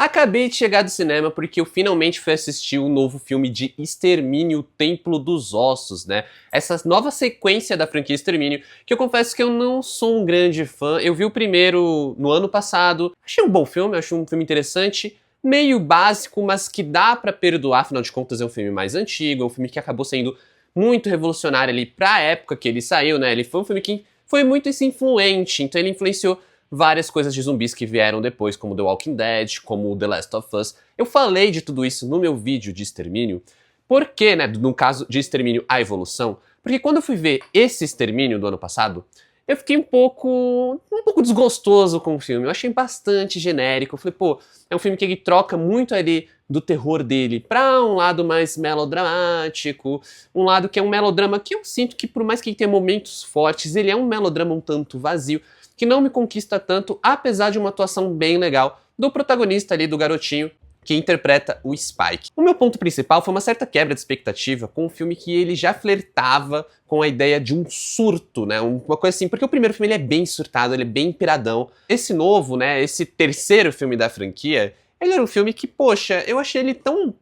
Acabei de chegar do cinema porque eu finalmente fui assistir o novo filme de Extermínio, o Templo dos Ossos, né? Essa nova sequência da franquia Extermínio, que eu confesso que eu não sou um grande fã. Eu vi o primeiro no ano passado, achei um bom filme, achei um filme interessante, meio básico, mas que dá pra perdoar, afinal de contas é um filme mais antigo, é um filme que acabou sendo muito revolucionário ali pra época que ele saiu, né? Ele foi um filme que foi muito influente, então ele influenciou várias coisas de zumbis que vieram depois, como The Walking Dead, como The Last of Us. Eu falei de tudo isso no meu vídeo de Extermínio, porque, né, no caso de Extermínio a Evolução, porque quando eu fui ver esse Extermínio do ano passado, eu fiquei um pouco desgostoso com o filme. Eu achei bastante genérico. Eu falei, pô, é um filme que ele troca muito ali do terror dele pra um lado mais melodramático, um lado que é um melodrama que eu sinto que, por mais que ele tenha momentos fortes, ele é um melodrama um tanto vazio, que não me conquista tanto, apesar de uma atuação bem legal do protagonista ali, do garotinho, que interpreta o Spike. O meu ponto principal foi uma certa quebra de expectativa com um filme que ele já flertava com a ideia de um surto, né? Uma coisa assim, porque o primeiro filme ele é bem surtado, ele é bem piradão. Esse novo, né, esse terceiro filme da franquia, ele era um filme que, poxa, eu achei ele tão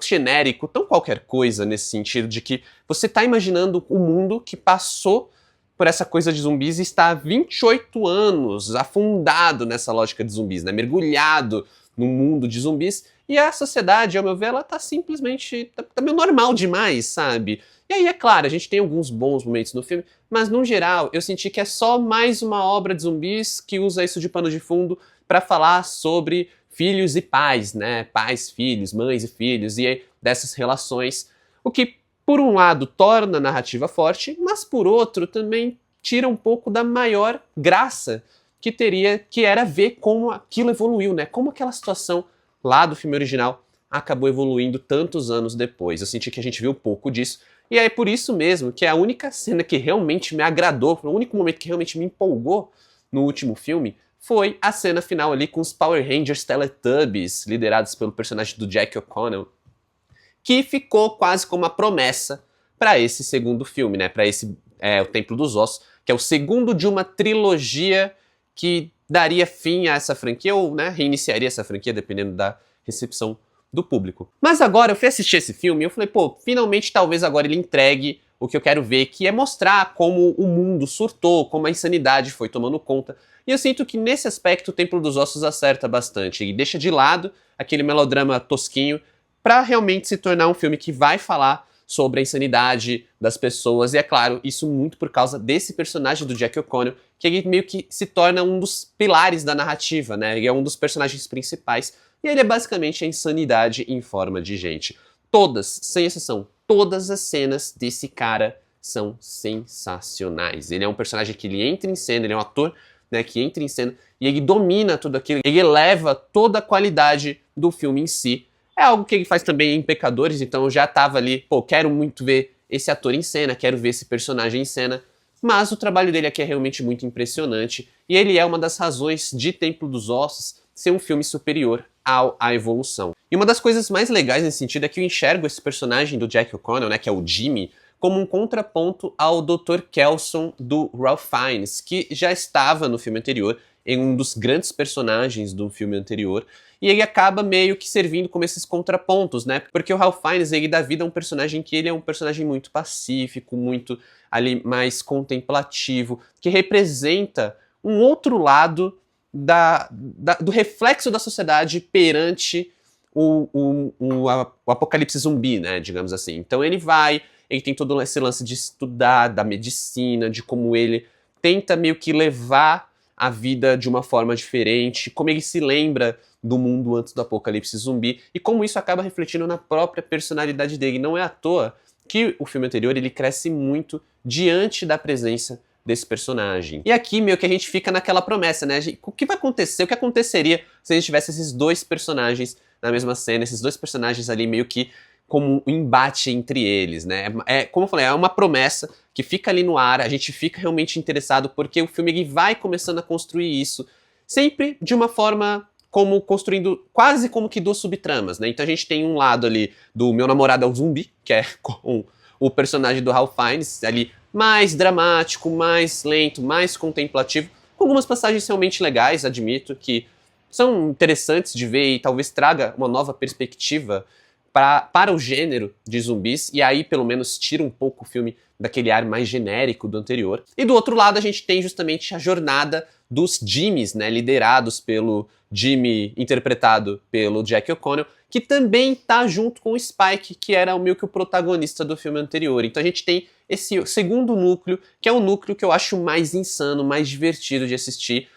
genérico, tão qualquer coisa nesse sentido de que você tá imaginando o mundo que passou por essa coisa de zumbis e está há 28 anos afundado nessa lógica de zumbis, né? Mergulhado no mundo de zumbis, e a sociedade, ao meu ver, ela tá simplesmente tá meio normal demais, sabe? E aí, é claro, a gente tem alguns bons momentos no filme, mas no geral, eu senti que é só mais uma obra de zumbis que usa isso de pano de fundo pra falar sobre filhos e pais, né? Pais, filhos, mães e filhos, e aí, dessas relações, o que por um lado torna a narrativa forte, mas por outro também tira um pouco da maior graça que teria, que era ver como aquilo evoluiu, né? Como aquela situação lá do filme original acabou evoluindo tantos anos depois. Eu senti que a gente viu pouco disso, e é por isso mesmo que a única cena que realmente me agradou, o único momento que realmente me empolgou no último filme, foi a cena final ali com os Power Rangers Teletubbies, liderados pelo personagem do Jack O'Connell, que ficou quase como uma promessa para esse segundo filme, né? Para esse O Templo dos Ossos, que é o segundo de uma trilogia que daria fim a essa franquia, ou, né, reiniciaria essa franquia, dependendo da recepção do público. Mas agora eu fui assistir esse filme e eu falei, pô, finalmente talvez agora ele entregue o que eu quero ver, que é mostrar como o mundo surtou, como a insanidade foi tomando conta. E eu sinto que nesse aspecto o Templo dos Ossos acerta bastante, e deixa de lado aquele melodrama tosquinho para realmente se tornar um filme que vai falar sobre a insanidade das pessoas, e é claro, isso muito por causa desse personagem do Jack O'Connell, que ele meio que se torna um dos pilares da narrativa, né? Ele é um dos personagens principais, e ele é basicamente a insanidade em forma de gente. Todas, sem exceção, todas as cenas desse cara são sensacionais. Ele é um personagem que ele entra em cena, ele é um ator, né, que entra em cena, e ele domina tudo aquilo, ele eleva toda a qualidade do filme em si. É algo que ele faz também em Pecadores, então eu já tava ali, pô, quero muito ver esse ator em cena, quero ver esse personagem em cena, mas o trabalho dele aqui é realmente muito impressionante, e ele é uma das razões de Templo dos Ossos ser um filme superior ao A Evolução. E uma das coisas mais legais nesse sentido é que eu enxergo esse personagem do Jack O'Connell, né, que é o Jimmy, como um contraponto ao Dr. Kelson do Ralph Fiennes, que já estava no filme anterior, em um dos grandes personagens do filme anterior, e ele acaba meio que servindo como esses contrapontos, né? Porque o Ralph Fiennes, ele dá vida a um personagem que ele é um personagem muito pacífico, muito ali mais contemplativo, que representa um outro lado do reflexo da sociedade perante o apocalipse zumbi, né? Digamos assim. Então ele tem todo esse lance de estudar, da medicina, de como ele tenta meio que levar a vida de uma forma diferente, como ele se lembra do mundo antes do apocalipse zumbi, e como isso acaba refletindo na própria personalidade dele. Não é à toa que o filme anterior ele cresce muito diante da presença desse personagem. E aqui meio que a gente fica naquela promessa, né? O que vai acontecer, o que aconteceria se a gente tivesse esses dois personagens na mesma cena, esses dois personagens ali meio que como um embate entre eles, né? Como eu falei, é uma promessa que fica ali no ar, a gente fica realmente interessado porque o filme ele vai começando a construir isso, sempre de uma forma como construindo quase como que duas subtramas, né? Então a gente tem um lado ali do Meu Namorado é um Zumbi, que é com o personagem do Ralph Fiennes, ali mais dramático, mais lento, mais contemplativo, com algumas passagens realmente legais, admito que são interessantes de ver e talvez traga uma nova perspectiva para o gênero de zumbis, e aí pelo menos tira um pouco o filme daquele ar mais genérico do anterior. E do outro lado a gente tem justamente a jornada dos Jimmys, né, liderados pelo Jimmy interpretado pelo Jack O'Connell, que também tá junto com o Spike, que era meio que o protagonista do filme anterior. Então a gente tem esse segundo núcleo, que é um núcleo que eu acho mais insano, mais divertido de assistir.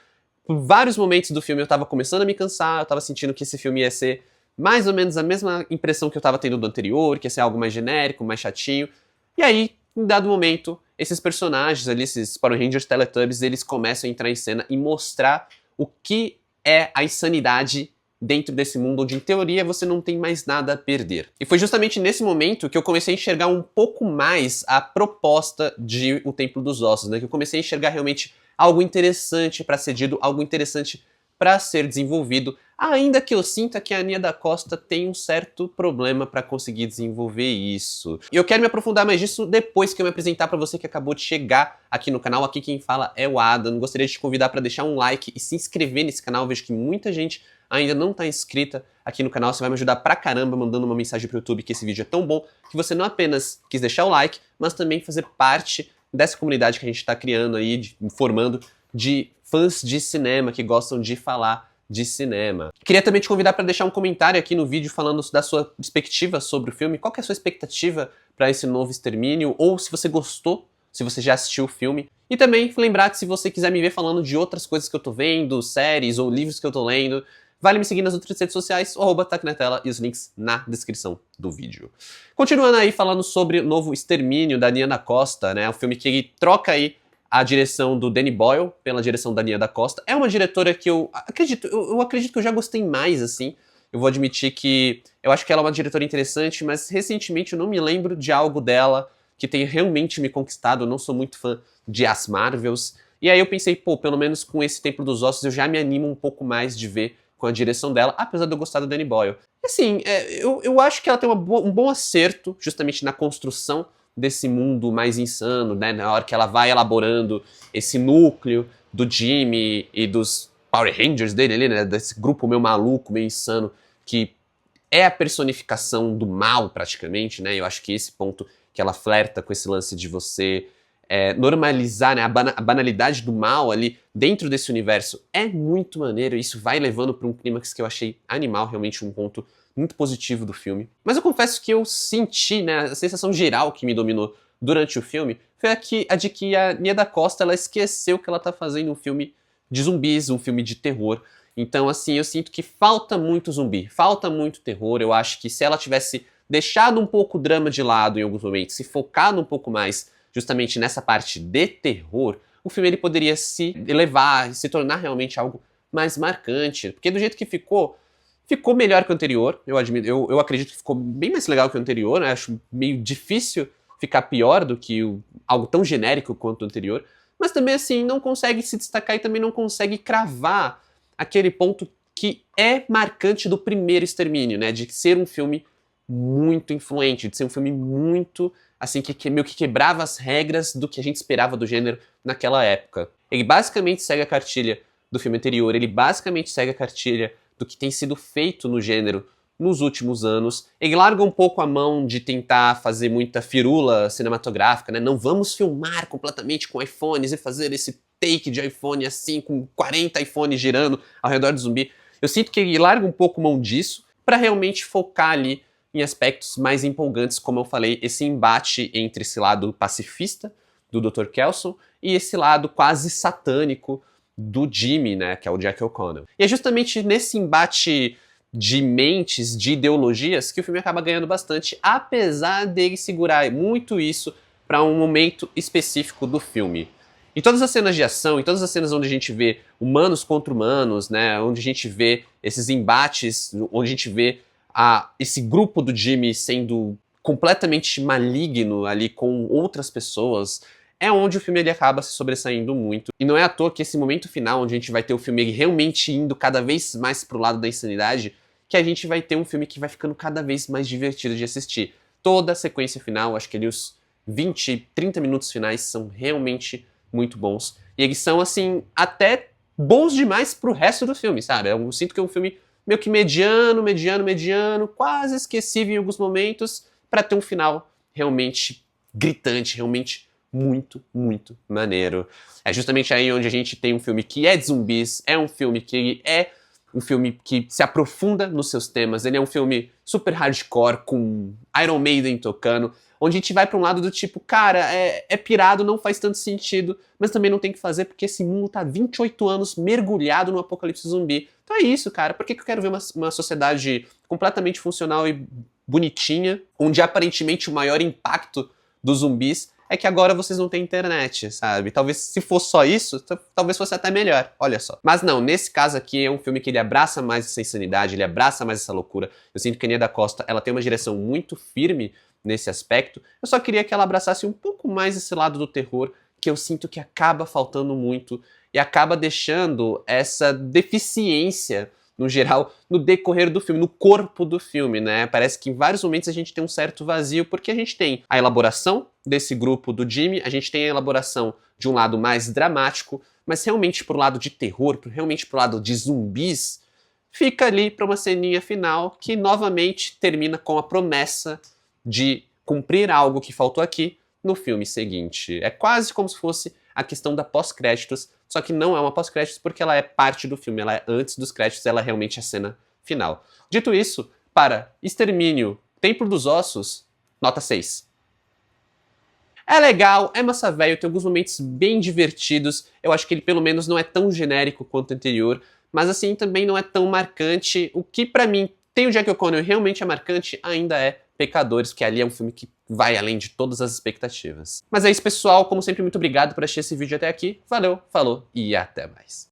Por vários momentos do filme eu tava começando a me cansar, eu tava sentindo que esse filme ia ser mais ou menos a mesma impressão que eu tava tendo do anterior, que ia ser algo mais genérico, mais chatinho. E aí, em dado momento, esses personagens ali, esses Power Rangers Teletubbies, eles começam a entrar em cena e mostrar o que é a insanidade dentro desse mundo onde, em teoria, você não tem mais nada a perder. E foi justamente nesse momento que eu comecei a enxergar um pouco mais a proposta de O Templo dos Ossos, né? Que eu comecei a enxergar realmente algo interessante para ser dito, algo interessante para ser desenvolvido, ainda que eu sinta que a Nia da Costa tem um certo problema para conseguir desenvolver isso. E eu quero me aprofundar mais disso depois que eu me apresentar para você que acabou de chegar aqui no canal. Aqui quem fala é o Adam. Gostaria de te convidar para deixar um like e se inscrever nesse canal. Eu vejo que muita gente ainda não está inscrita aqui no canal. Você vai me ajudar pra caramba mandando uma mensagem pro YouTube que esse vídeo é tão bom que você não apenas quis deixar o like, mas também fazer parte dessa comunidade que a gente está criando aí, formando de fãs de cinema que gostam de falar de cinema. Queria também te convidar para deixar um comentário aqui no vídeo falando da sua perspectiva sobre o filme, qual que é a sua expectativa para esse novo Extermínio, ou se você gostou, se você já assistiu o filme. E também lembrar que se você quiser me ver falando de outras coisas que eu tô vendo, séries ou livros que eu tô lendo, vale me seguir nas outras redes sociais, ou @tá aqui na tela e os links na descrição do vídeo. Continuando aí falando sobre o novo Extermínio da Nia da Costa, né, o filme que troca aí a direção do Danny Boyle pela direção da Nia da Costa. É uma diretora que eu acredito que eu já gostei mais, assim. Eu vou admitir que eu acho que ela é uma diretora interessante, mas recentemente eu não me lembro de algo dela que tenha realmente me conquistado. Eu não sou muito fã de As Marvels. E aí eu pensei, pô, pelo menos com esse Templo dos Ossos eu já me animo um pouco mais de ver com a direção dela, apesar de eu gostar do Danny Boyle. E assim, eu acho que ela tem um bom acerto justamente na construção desse mundo mais insano, né? Na hora que ela vai elaborando esse núcleo do Jimmy e dos Power Rangers dele ali, né? Desse grupo meio maluco, meio insano, que é a personificação do mal, praticamente, né? Eu acho que esse ponto que ela flerta com esse lance de você normalizar, né, a banalidade do mal ali dentro desse universo é muito maneiro. Isso vai levando para um clímax que eu achei animal, realmente um ponto muito positivo do filme. Mas eu confesso que eu senti, né, a sensação geral que me dominou durante o filme foi a de que a Nia da Costa ela esqueceu que ela tá fazendo um filme de zumbis, um filme de terror. Então, assim, eu sinto que falta muito zumbi, falta muito terror. Eu acho que se ela tivesse deixado um pouco o drama de lado em alguns momentos, se focado um pouco mais justamente nessa parte de terror, o filme ele poderia se elevar, se tornar realmente algo mais marcante. Porque do jeito que ficou melhor que o anterior, eu admito, eu acredito que ficou bem mais legal que o anterior, né? Acho meio difícil ficar pior do que algo tão genérico quanto o anterior, mas também assim, não consegue se destacar e também não consegue cravar aquele ponto que é marcante do primeiro Extermínio, né? De ser um filme muito influente, de ser um filme muito, assim, que meio que quebrava as regras do que a gente esperava do gênero naquela época. Ele basicamente segue a cartilha do filme anterior, ele basicamente segue a cartilha do que tem sido feito no gênero nos últimos anos. Ele larga um pouco a mão de tentar fazer muita firula cinematográfica, né? Não vamos filmar completamente com iPhones e fazer esse take de iPhone assim, com 40 iPhones girando ao redor do zumbi. Eu sinto que ele larga um pouco mão disso para realmente focar ali em aspectos mais empolgantes, como eu falei, esse embate entre esse lado pacifista do Dr. Kelso e esse lado quase satânico do Jimmy, né, que é o Jack O'Connell. E é justamente nesse embate de mentes, de ideologias, que o filme acaba ganhando bastante, apesar dele segurar muito isso para um momento específico do filme. Em todas as cenas de ação, em todas as cenas onde a gente vê humanos contra humanos, né, onde a gente vê esses embates, onde a gente vê esse grupo do Jimmy sendo completamente maligno ali com outras pessoas, é onde o filme ele acaba se sobressaindo muito. E não é à toa que esse momento final, onde a gente vai ter o filme ele realmente indo cada vez mais pro lado da insanidade, que a gente vai ter um filme que vai ficando cada vez mais divertido de assistir. Toda a sequência final, acho que ali os 20, 30 minutos finais são realmente muito bons. E eles são, assim, até bons demais pro resto do filme, sabe? Eu sinto que é um filme meio que mediano, quase esquecível em alguns momentos, pra ter um final realmente gritante, realmente muito maneiro. É justamente aí onde a gente tem um filme que é de zumbis, é um filme que se aprofunda nos seus temas, ele é um filme super hardcore, com Iron Maiden tocando, onde a gente vai pra um lado do tipo, cara, é pirado, não faz tanto sentido, mas também não tem que fazer porque esse mundo tá 28 anos mergulhado no apocalipse zumbi. Então é isso, cara, por que eu quero ver uma sociedade completamente funcional e bonitinha, onde aparentemente o maior impacto dos zumbis é que agora vocês não têm internet, sabe? Talvez se fosse só isso, talvez fosse até melhor, olha só. Mas não, nesse caso aqui é um filme que ele abraça mais essa insanidade, ele abraça mais essa loucura. Eu sinto que a Nia da Costa, ela tem uma direção muito firme nesse aspecto. Eu só queria que ela abraçasse um pouco mais esse lado do terror, que eu sinto que acaba faltando muito e acaba deixando essa deficiência no geral, no decorrer do filme, no corpo do filme, né? Parece que em vários momentos a gente tem um certo vazio, porque a gente tem a elaboração desse grupo do Jimmy, a gente tem a elaboração de um lado mais dramático, mas realmente pro lado de terror, realmente pro lado de zumbis, fica ali pra uma ceninha final que novamente termina com a promessa de cumprir algo que faltou aqui no filme seguinte. É quase como se fosse a questão da pós-créditos, só que não é uma pós-créditos porque ela é parte do filme, ela é antes dos créditos, ela é realmente a cena final. Dito isso, para Extermínio, Templo dos Ossos, nota 6. É legal, é massa velho, tem alguns momentos bem divertidos, eu acho que ele pelo menos não é tão genérico quanto o anterior, mas assim também não é tão marcante. O que pra mim tem o Jack O'Connell e realmente é marcante ainda é Pecadores, que ali é um filme que vai além de todas as expectativas. Mas é isso, pessoal. Como sempre, muito obrigado por assistir esse vídeo até aqui. Valeu, falou e até mais.